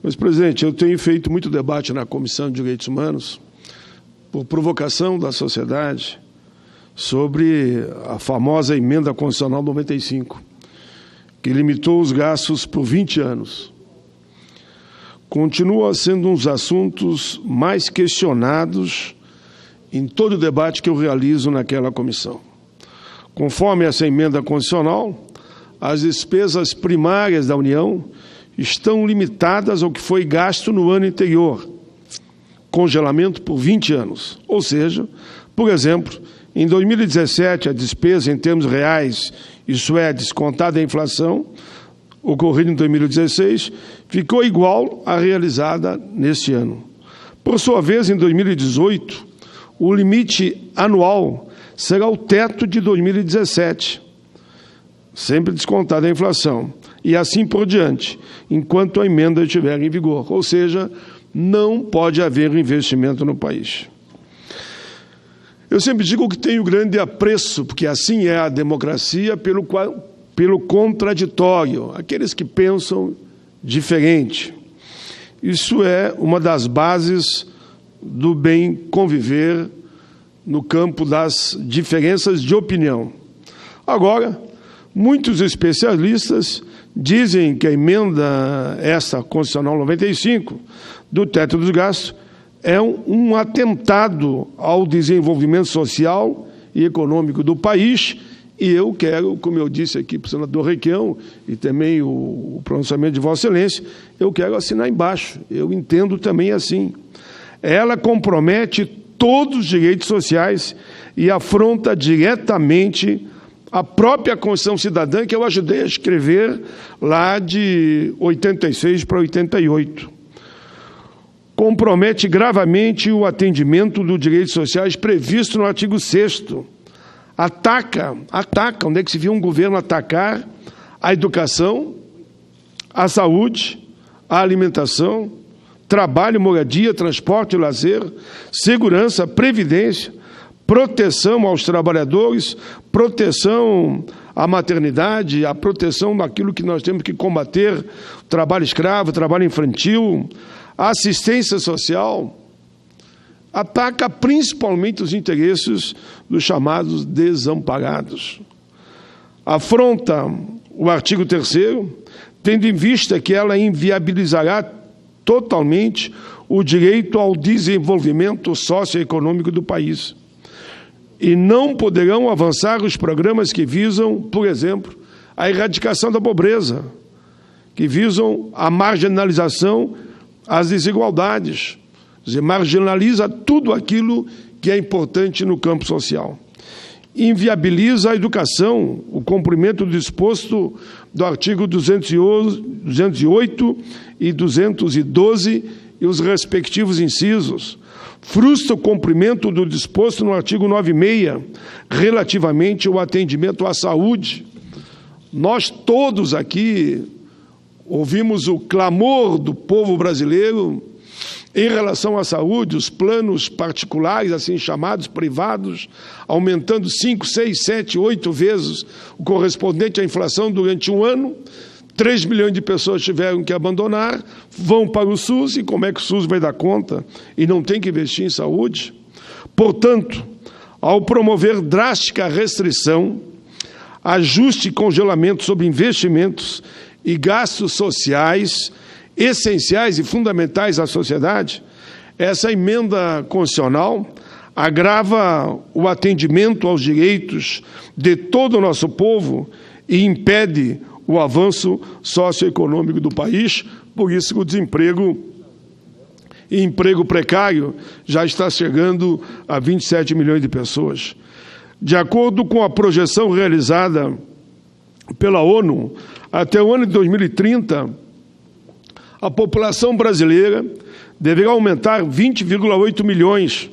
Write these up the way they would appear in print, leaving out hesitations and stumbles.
Mas, presidente, eu tenho feito muito debate na Comissão de Direitos Humanos, por provocação da sociedade, sobre a famosa Emenda Constitucional 95, que limitou os gastos por 20 anos. Continua sendo um dos assuntos mais questionados em todo o debate que eu realizo naquela comissão. Conforme essa emenda constitucional, as despesas primárias da União estão limitadas ao que foi gasto no ano anterior, congelamento por 20 anos. Ou seja, por exemplo, em 2017, a despesa em termos reais, isso é, descontada a inflação, ocorrida em 2016, ficou igual à realizada neste ano. Por sua vez, em 2018, o limite anual será o teto de 2017, sempre descontada a inflação, e assim por diante, enquanto a emenda estiver em vigor. Ou seja, não pode haver investimento no país. Eu sempre digo que tenho grande apreço, porque assim é a democracia, pelo contraditório, aqueles que pensam diferente. Isso é uma das bases do bem conviver no campo das diferenças de opinião. Agora, muitos especialistas dizem que a emenda essa Constitucional 95 do teto dos gastos é um atentado ao desenvolvimento social e econômico do país, e eu quero, como eu disse aqui para o senador Requião, e também o pronunciamento de Vossa Excelência, eu quero assinar embaixo, eu entendo também assim. Ela compromete todos os direitos sociais e afronta diretamente a própria Constituição Cidadã, que eu ajudei a escrever lá de 86 para 88. Compromete gravemente o atendimento dos direitos sociais previsto no artigo 6º. Ataca, onde é que se viu um governo atacar a educação, a saúde, a alimentação, trabalho, moradia, transporte, lazer, segurança, previdência, proteção aos trabalhadores, proteção à maternidade, a proteção daquilo que nós temos que combater, trabalho escravo, trabalho infantil, assistência social. Ataca principalmente os interesses dos chamados desamparados. Afronta o artigo 3º, tendo em vista que ela inviabilizará totalmente o direito ao desenvolvimento socioeconômico do país. E não poderão avançar os programas que visam, por exemplo, a erradicação da pobreza, que visam a marginalização, as desigualdades. Quer dizer, marginaliza tudo aquilo que é importante no campo social. Inviabiliza a educação, o cumprimento do disposto do artigo 208 e 212 e os respectivos incisos. Frustra o cumprimento do disposto no artigo 96, relativamente ao atendimento à saúde. Nós todos aqui ouvimos o clamor do povo brasileiro em relação à saúde, os planos particulares, assim chamados, privados, aumentando 5, 6, 7, 8 vezes o correspondente à inflação durante um ano. 3 milhões de pessoas tiveram que abandonar, vão para o SUS, e como é que o SUS vai dar conta? E não tem que investir em saúde? Portanto, ao promover drástica restrição, ajuste e congelamento sobre investimentos e gastos sociais essenciais e fundamentais à sociedade, essa emenda constitucional agrava o atendimento aos direitos de todo o nosso povo e impede o avanço socioeconômico do país. Por isso que o desemprego e emprego precário já está chegando a 27 milhões de pessoas. De acordo com a projeção realizada pela ONU, até o ano de 2030, a população brasileira deverá aumentar 20,8 milhões,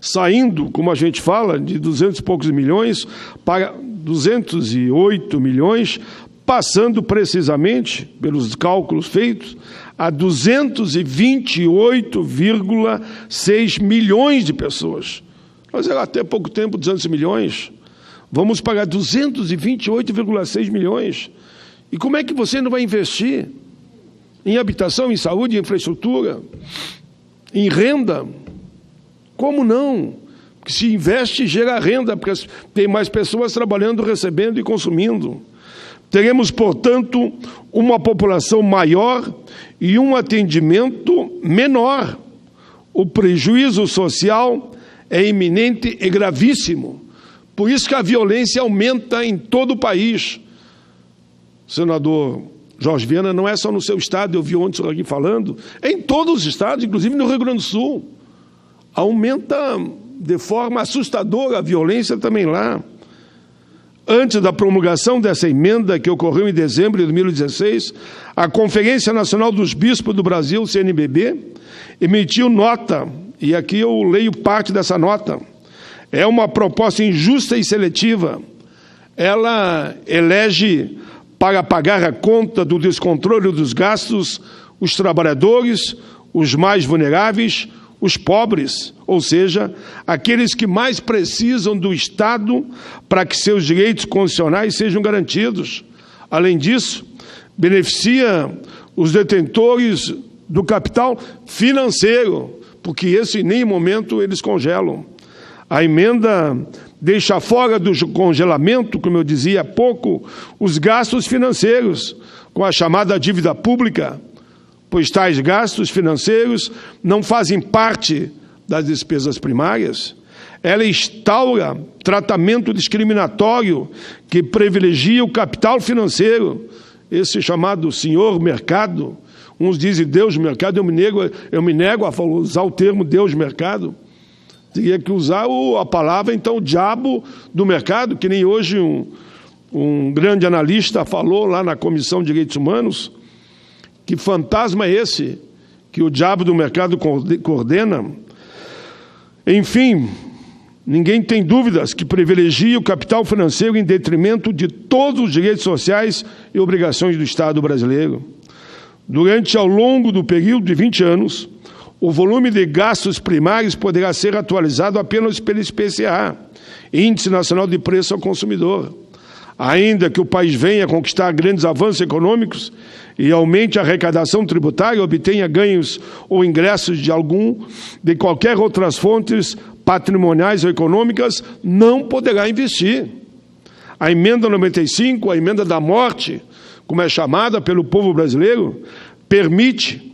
saindo, como a gente fala, de 200 e poucos milhões para 208 milhões, passando precisamente, pelos cálculos feitos, a 228,6 milhões de pessoas. Mas era até pouco tempo 200 milhões. Vamos pagar 228,6 milhões. E como é que você não vai investir? em habitação, em saúde, em infraestrutura, em renda. Como não? Porque se investe, gera renda, porque tem mais pessoas trabalhando, recebendo e consumindo. Teremos, portanto, uma população maior e um atendimento menor. O prejuízo social é iminente e gravíssimo. Por isso que a violência aumenta em todo o país. Senador Jorge Viana, não é só no seu estado, eu vi ontem o senhor aqui falando, é em todos os estados, inclusive no Rio Grande do Sul. Aumenta de forma assustadora a violência também lá. Antes da promulgação dessa emenda, que ocorreu em dezembro de 2016, a Conferência Nacional dos Bispos do Brasil, CNBB, emitiu nota, e aqui eu leio parte dessa nota. É uma proposta injusta e seletiva. Ela elege para pagar a conta do descontrole dos gastos os trabalhadores, os mais vulneráveis, os pobres, ou seja, aqueles que mais precisam do Estado para que seus direitos constitucionais sejam garantidos. Além disso, beneficia os detentores do capital financeiro, porque esse em nenhum momento eles congelam. A emenda deixa fora do congelamento, como eu dizia há pouco, os gastos financeiros, com a chamada dívida pública, pois tais gastos financeiros não fazem parte das despesas primárias. Ela instaura tratamento discriminatório que privilegia o capital financeiro, esse chamado senhor mercado. Uns dizem Deus mercado, eu me nego a usar o termo Deus mercado. Teria que usar a palavra, então, diabo do mercado, que nem hoje um grande analista falou lá na Comissão de Direitos Humanos. Que fantasma é esse que o diabo do mercado coordena? Enfim, ninguém tem dúvidas que privilegia o capital financeiro em detrimento de todos os direitos sociais e obrigações do Estado brasileiro. Ao longo do período de 20 anos, o volume de gastos primários poderá ser atualizado apenas pelo IPCA, Índice Nacional de Preço ao Consumidor. Ainda que o país venha a conquistar grandes avanços econômicos e aumente a arrecadação tributária, obtenha ganhos ou ingressos de qualquer outras fontes patrimoniais ou econômicas, não poderá investir. A emenda 95, a emenda da morte, como é chamada pelo povo brasileiro, permite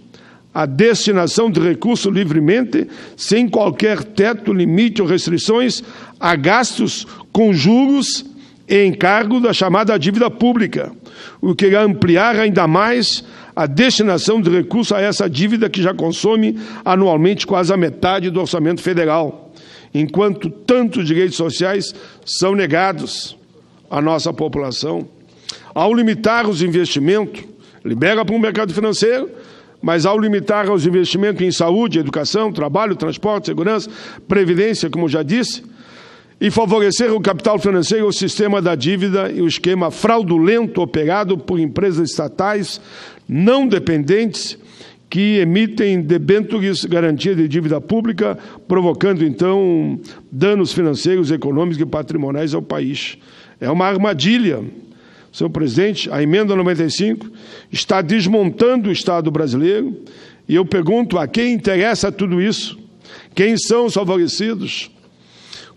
a destinação de recursos livremente, sem qualquer teto, limite ou restrições, a gastos com juros e encargo da chamada dívida pública, o que irá ampliar ainda mais a destinação de recursos a essa dívida que já consome anualmente quase a metade do orçamento federal, enquanto tantos direitos sociais são negados à nossa população. Ao limitar os investimentos, libera para o mercado financeiro, mas ao limitar os investimentos em saúde, educação, trabalho, transporte, segurança, previdência, como já disse, e favorecer o capital financeiro, o sistema da dívida e o esquema fraudulento operado por empresas estatais não dependentes que emitem debêntures garantia de dívida pública, provocando, então, danos financeiros, econômicos e patrimoniais ao país. É uma armadilha. Senhor presidente, a emenda 95 está desmontando o Estado brasileiro e eu pergunto a quem interessa tudo isso? Quem são os favorecidos?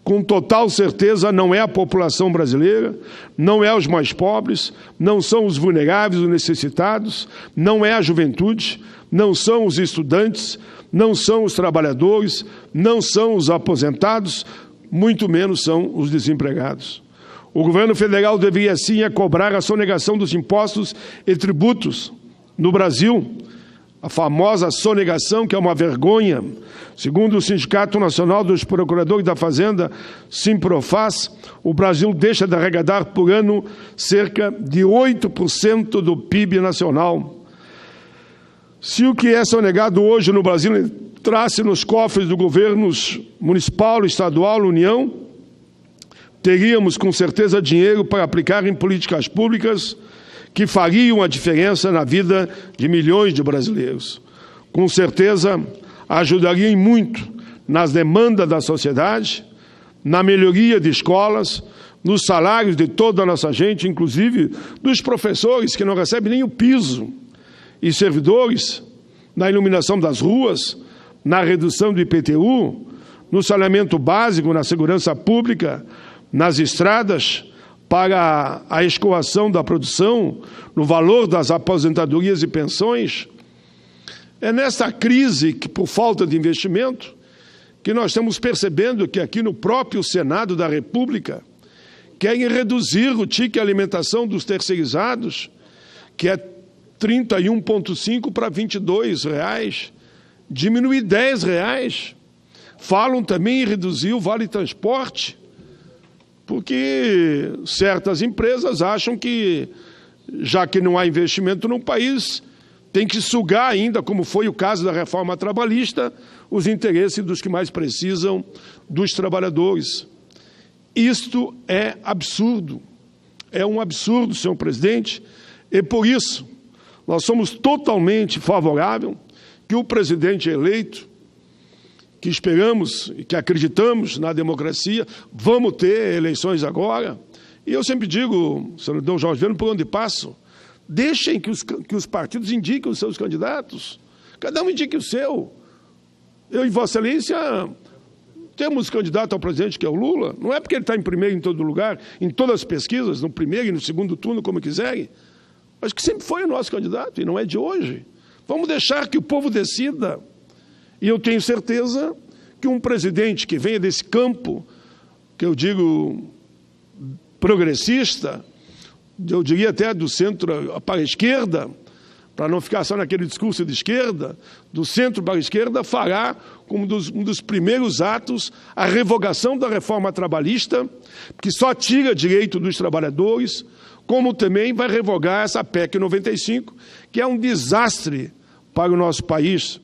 Com total certeza não é a população brasileira, não é os mais pobres, não são os vulneráveis, os necessitados, não é a juventude, não são os estudantes, não são os trabalhadores, não são os aposentados, muito menos são os desempregados. O governo federal deveria, sim, cobrar a sonegação dos impostos e tributos no Brasil, a famosa sonegação, que é uma vergonha. Segundo o Sindicato Nacional dos Procuradores da Fazenda, Simprofaz, o Brasil deixa de arrecadar por ano cerca de 8% do PIB nacional. Se o que é sonegado hoje no Brasil entrasse nos cofres do governos municipal, estadual, União, teríamos com certeza dinheiro para aplicar em políticas públicas que fariam a diferença na vida de milhões de brasileiros. Com certeza ajudariam muito nas demandas da sociedade, na melhoria de escolas, nos salários de toda a nossa gente, inclusive dos professores que não recebem nem o piso. e servidores, na iluminação das ruas, na redução do IPTU, no saneamento básico, na segurança pública, nas estradas, para a escoação da produção, no valor das aposentadorias e pensões. É nessa crise, que, por falta de investimento, que nós estamos percebendo que aqui no próprio Senado da República querem reduzir o ticket alimentação dos terceirizados, que é R$ 31,5 para R$ 22,00, diminuir R$ 10,00. Falam também em reduzir o vale transporte, porque certas empresas acham que, já que não há investimento no país, tem que sugar ainda, como foi o caso da reforma trabalhista, os interesses dos que mais precisam, dos trabalhadores. Isto é absurdo. É um absurdo, senhor presidente, e por isso nós somos totalmente favoráveis que o presidente eleito, que esperamos e que acreditamos na democracia, vamos ter eleições agora. E eu sempre digo, senador Jorge Weber, por onde passo, deixem que os partidos indiquem os seus candidatos. Cada um indique o seu. Eu e Vossa Excelência temos candidato ao presidente, que é o Lula. Não é porque ele está em primeiro em todo lugar, em todas as pesquisas, no primeiro e no segundo turno, como quiserem, mas que sempre foi o nosso candidato, e não é de hoje. Vamos deixar que o povo decida. E eu tenho certeza que um presidente que venha desse campo, que eu digo progressista, eu diria até do centro para a esquerda, para não ficar só naquele discurso de esquerda, do centro para a esquerda, fará como um dos primeiros atos a revogação da reforma trabalhista, que só tira direito dos trabalhadores, como também vai revogar essa PEC 95, que é um desastre para o nosso país.